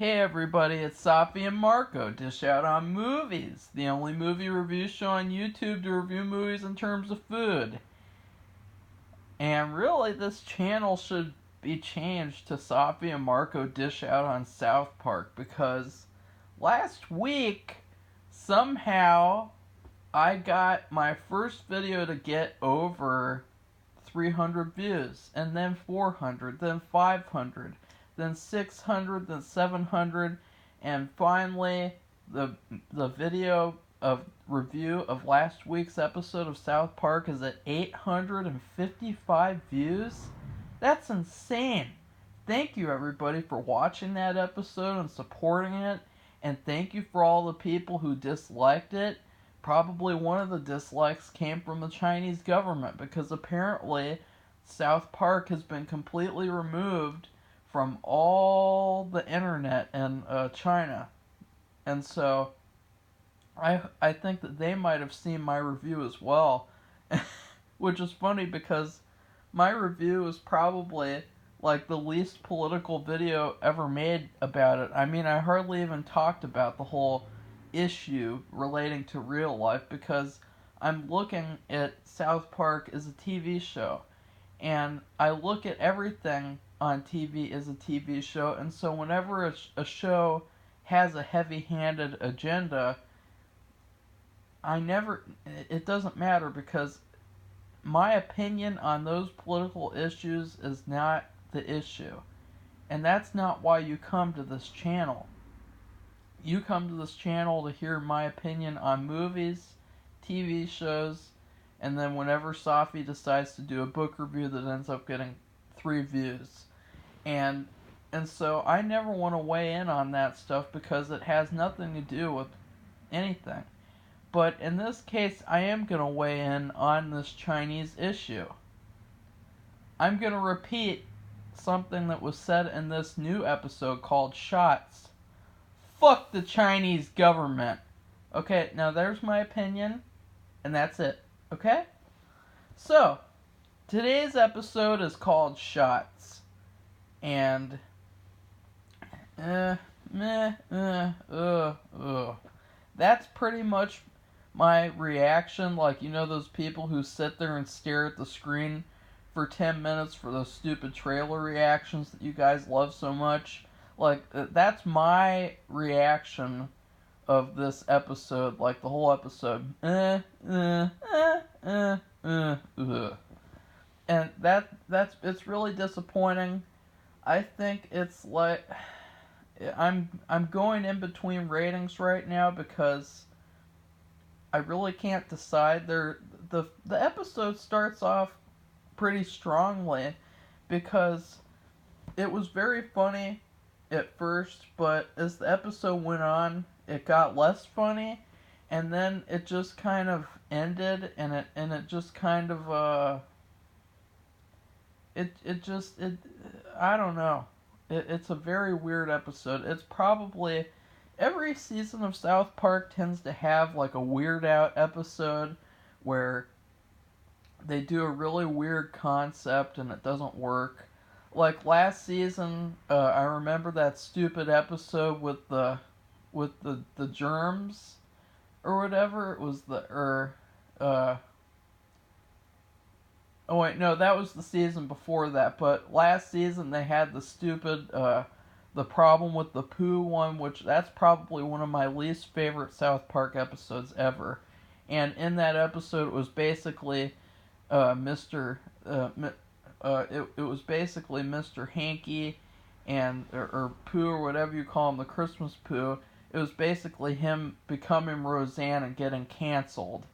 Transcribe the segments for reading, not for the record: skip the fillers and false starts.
Hey everybody, it's Safi and Marco, Dish Out on Movies, the only movie review show on YouTube to review movies in terms of food. And really, this channel should be changed to Safi and Marco Dish Out on South Park because last week, somehow, I got my first video to get over 300 views, and then 400, then 500, then 600, then 700, and finally the video of review of last week's episode of South Park is at 855 views. That's insane. Thank you everybody for watching that episode and supporting it, and thank you for all the people who disliked it. Probably one of the dislikes came from the Chinese government because apparently South Park has been completely removed from all the internet in China. And so I think that they might have seen my review as well, which is funny because my review is probably like the least political video ever made about it. I mean, I hardly even talked about the whole issue relating to real life because I'm looking at South Park as a TV show, and I look at everything on TV as a TV show, and so whenever a show has a heavy-handed agenda, it doesn't matter because my opinion on those political issues is not the issue, and that's not why you come to this channel. You come to this channel to hear my opinion on movies, TV shows, and then whenever Safi decides to do a book review that ends up getting 3 views. And so I never want to weigh in on that stuff because it has nothing to do with anything. But in this case, I am going to weigh in on this Chinese issue. I'm going to repeat something that was said in this new episode called Shots. Fuck the Chinese government. Okay, now there's my opinion, and that's it. Okay? So, today's episode is called Shots. And, that's pretty much my reaction. Like, you know those people who sit there and stare at the screen for 10 minutes for those stupid trailer reactions that you guys love so much? Like, that's my reaction of this episode, like the whole episode. And it's really disappointing. I think it's like, I'm going in between ratings right now because I really can't decide. The episode starts off pretty strongly because it was very funny at first, but as the episode went on, it got less funny, and then it just kind of ended, and it just kind of I don't know. It's a very weird episode. It's probably every season of South Park tends to have like a weird out episode where they do a really weird concept and it doesn't work. Like last season, I remember that stupid episode with the germs or whatever. It was oh wait, no, that was the season before that. But last season they had the stupid the problem with the poo one, which that's probably one of my least favorite South Park episodes ever. And in that episode, it was basically it was basically Mr. Hanky and or Pooh or whatever you call him, the Christmas Pooh. It was basically him becoming Roseanne and getting canceled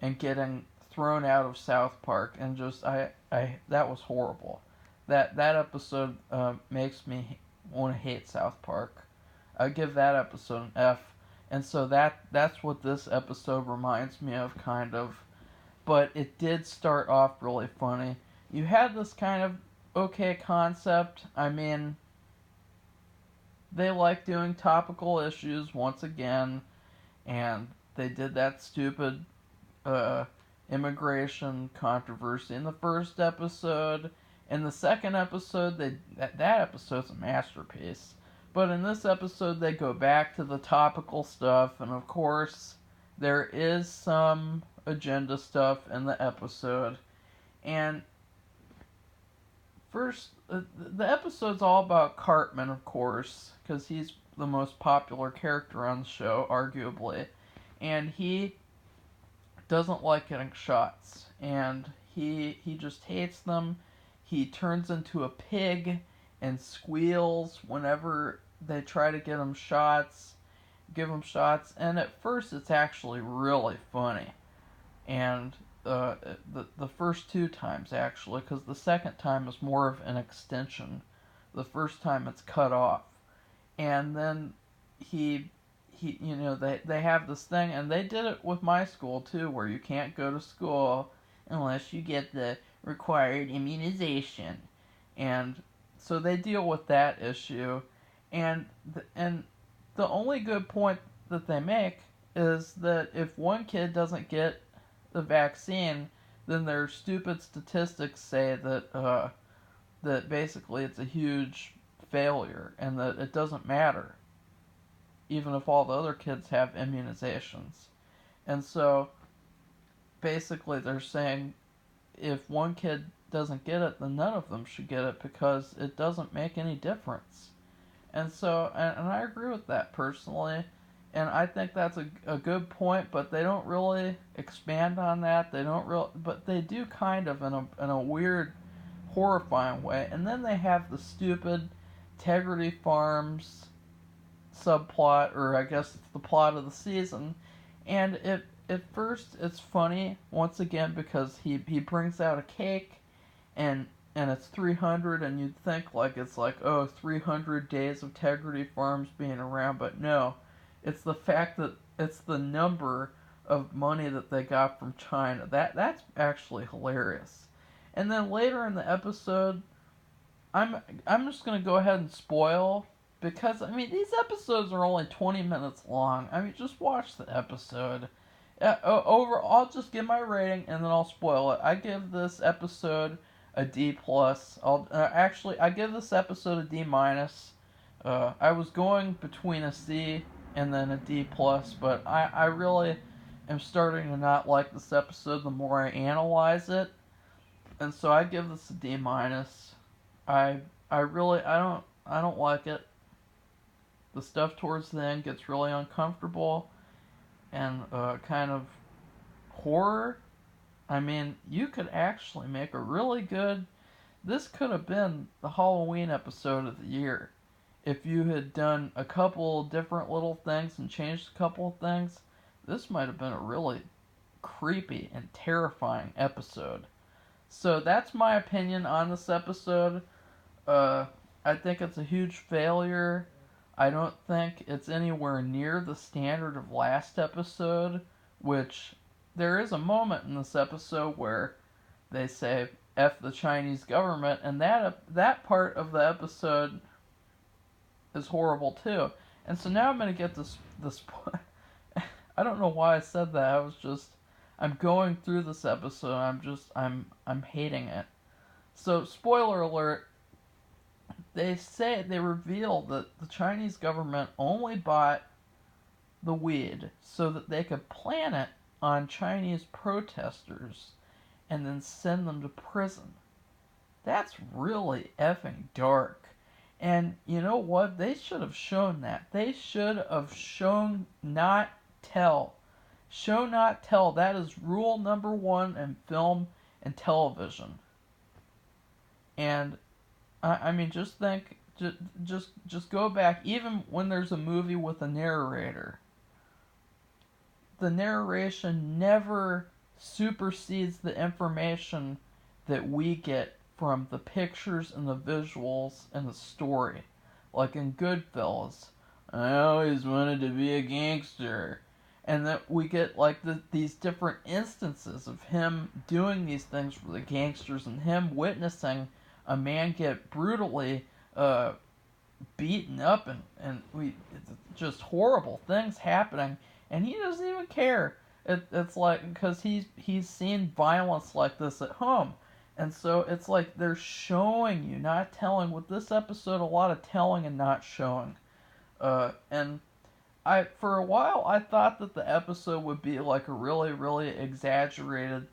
and getting thrown out of South Park, and just I that was horrible. That episode makes me want to hate South Park. I give that episode an F. And so that's what this episode reminds me of, kind of. But it did start off really funny. You had this kind of okay concept. I mean, they like doing topical issues once again, and they did that stupid immigration controversy in the first episode. In the second episode, that episode's a masterpiece. But in this episode, they go back to the topical stuff, and of course, there is some agenda stuff in the episode. And first, the episode's all about Cartman, of course, because he's the most popular character on the show, arguably. And he doesn't like getting shots. And he just hates them. He turns into a pig and squeals whenever they try to give him shots. And at first it's actually really funny. And the first two times, actually, because the second time is more of an extension. The first time it's cut off. And then they have this thing, and they did it with my school too, where you can't go to school unless you get the required immunization. And so they deal with that issue. And the only good point that they make is that if one kid doesn't get the vaccine, then their stupid statistics say that basically it's a huge failure and that it doesn't matter, even if all the other kids have immunizations. And so basically they're saying if one kid doesn't get it, then none of them should get it because it doesn't make any difference. And so, and I agree with that personally, and I think that's a good point, but they don't really expand on that. But they do kind of in a weird, horrifying way. And then they have the stupid Tegrity Farms subplot, or I guess it's the plot of the season. And at first it's funny once again because he brings out a cake, and it's 300, and you'd think like it's like, oh, 300 days of Tegrity Farms being around, but no, it's the fact that it's the number of money that they got from China. That's actually hilarious. And then later in the episode, I'm just gonna go ahead and spoil, because I mean these episodes are only 20 minutes long. I mean, just watch the episode. I'll just give my rating and then I'll spoil it. I give this episode a D plus. I give this episode a D minus. I was going between a C and then a D plus, but I really am starting to not like this episode the more I analyze it, and so I give this a D minus. I don't like it. The stuff towards the end gets really uncomfortable and kind of horror. I mean, you could actually make a really good... This could have been the Halloween episode of the year. If you had done a couple different little things and changed a couple of things, this might have been a really creepy and terrifying episode. So that's my opinion on this episode. I think it's a huge failure. I don't think it's anywhere near the standard of last episode, which... There is a moment in this episode where they say F the Chinese government, and that part of the episode is horrible too. And so now I'm going to get this I don't know why I said that. I'm going through this episode, I'm hating it. So spoiler alert, they reveal that the Chinese government only bought the weed so that they could plant it on Chinese protesters and then send them to prison. That's really effing dark. And you know what? They should have shown that. They should have shown not tell. Show not tell. That is rule number 1 in film and television. And I mean, just think, just go back. Even when there's a movie with a narrator, the narration never supersedes the information that we get from the pictures and the visuals and the story. Like in Goodfellas, I always wanted to be a gangster. And that we get like these different instances of him doing these things for the gangsters and him witnessing a man get brutally beaten up and just horrible things happening. And he doesn't even care. It's like, because he's seen violence like this at home. And so it's like they're showing you, not telling. With this episode, a lot of telling and not showing. And for a while, I thought that the episode would be like a really, really exaggerated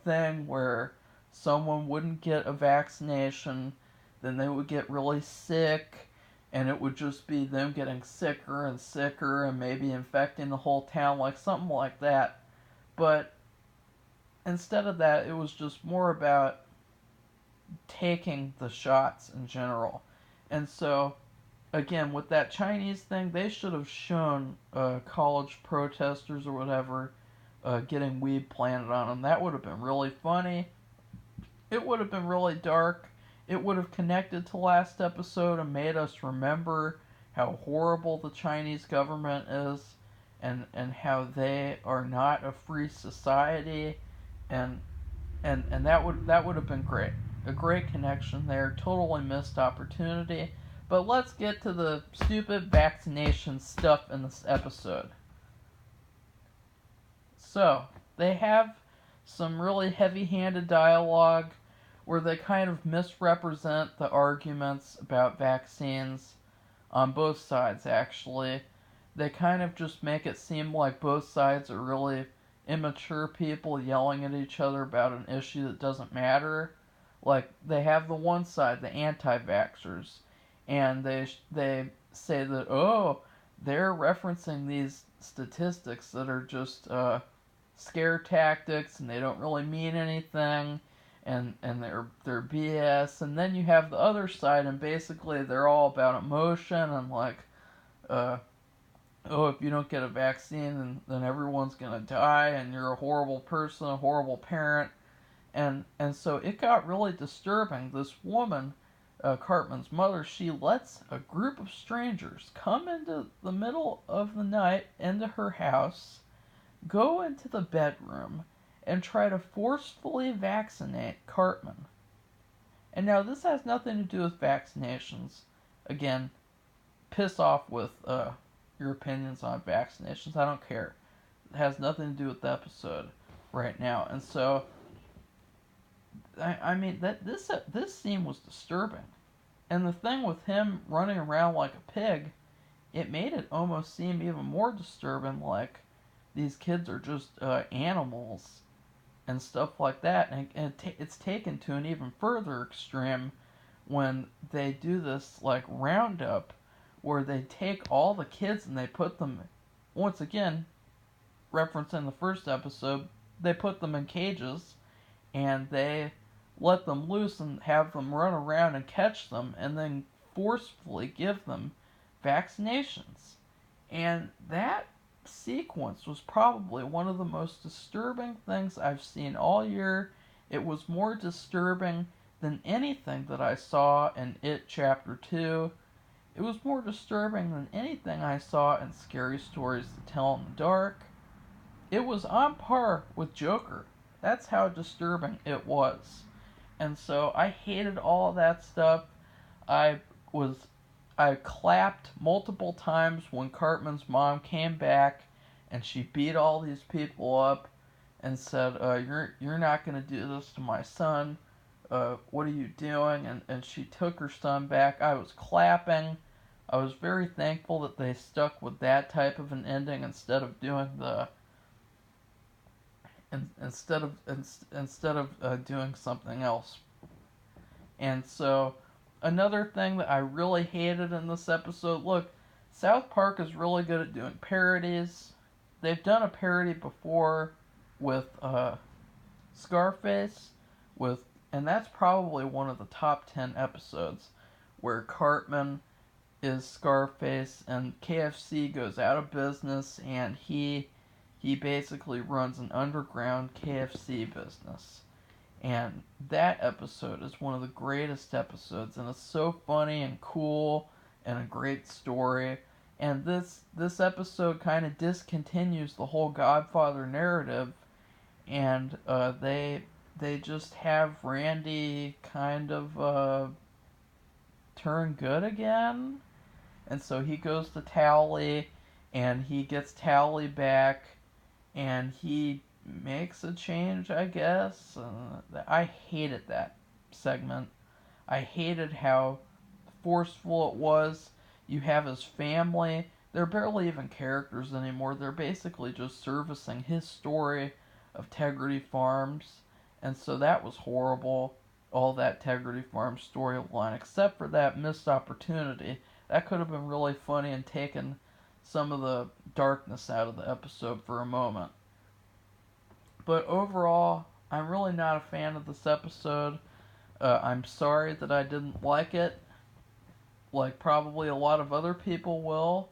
thing where someone wouldn't get a vaccination, then they would get really sick, and it would just be them getting sicker and sicker and maybe infecting the whole town, like something like that. But instead of that, it was just more about taking the shots in general. And so, again, with that Chinese thing, they should have shown college protesters or whatever getting weed planted on them. That would have been really funny. It would have been really dark. It would have connected to last episode and made us remember how horrible the Chinese government is, and how they are not a free society, and that would have been great. A great connection there. Totally missed opportunity. But let's get to the stupid vaccination stuff in this episode. So, they have some really heavy-handed dialogue where they kind of misrepresent the arguments about vaccines on both sides, actually. They kind of just make it seem like both sides are really immature people yelling at each other about an issue that doesn't matter. Like, they have the one side, the anti-vaxxers, and they say that, oh, they're referencing these statistics that are just scare tactics and they don't really mean anything, and they're BS. And then you have the other side, and basically they're all about emotion and like, oh, if you don't get a vaccine, then everyone's gonna die, and you're a horrible person, a horrible parent. And so it got really disturbing. This woman, Cartman's mother, she lets a group of strangers come into the middle of the night into her house, go into the bedroom, and try to forcefully vaccinate Cartman. And now this has nothing to do with vaccinations. Again, piss off with your opinions on vaccinations. I don't care. It has nothing to do with the episode right now. And so, I mean, that this scene was disturbing. And the thing with him running around like a pig, it made it almost seem even more disturbing, like these kids are just animals and stuff like that. And it's taken to an even further extreme when they do this like roundup where they take all the kids and they put them, once again, referencing the first episode, they put them in cages and they let them loose and have them run around and catch them and then forcefully give them vaccinations. And that sequence was probably one of the most disturbing things I've seen all year. It was more disturbing than anything that I saw in It Chapter 2. It was more disturbing than anything I saw in Scary Stories to Tell in the Dark. It was on par with Joker. That's how disturbing it was. And so I hated all of that stuff. I clapped multiple times when Cartman's mom came back and she beat all these people up and said, you're not going to do this to my son. What are you doing? And she took her son back. I was clapping. I was very thankful that they stuck with that type of an ending instead of doing doing something else. And so another thing that I really hated in this episode, look, South Park is really good at doing parodies. They've done a parody before with Scarface, and that's probably one of the top 10 episodes where Cartman is Scarface and KFC goes out of business and he basically runs an underground KFC business. And that episode is one of the greatest episodes, and it's so funny and cool and a great story. And this episode kind of discontinues the whole Godfather narrative, and they just have Randy kind of turn good again. And so he goes to Tally, and he gets Tally back, and he makes a change, I guess. I hated that segment. I hated how forceful it was. You have his family. They're barely even characters anymore. They're basically just servicing his story of Tegrity Farms. And so that was horrible, all that Tegrity Farms storyline, except for that missed opportunity. That could have been really funny and taken some of the darkness out of the episode for a moment. But overall, I'm really not a fan of this episode. I'm sorry that I didn't like it, like probably a lot of other people will.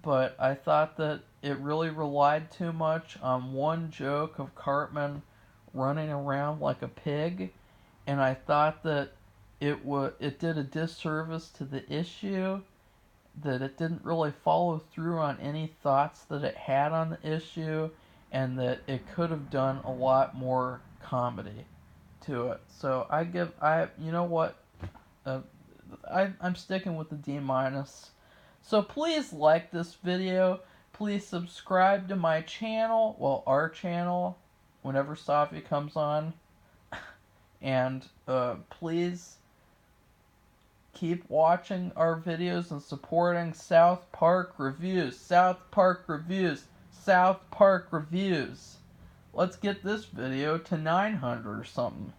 But I thought that it really relied too much on one joke of Cartman running around like a pig, and I thought that it did a disservice to the issue, that it didn't really follow through on any thoughts that it had on the issue, and that it could have done a lot more comedy to it. So you know what, I'm sticking with the D minus. So please like this video. Please subscribe to my channel, well, our channel, whenever Safi comes on. And please keep watching our videos and supporting South Park Reviews. South Park Reviews. South Park Reviews. Let's get this video to 900 or something.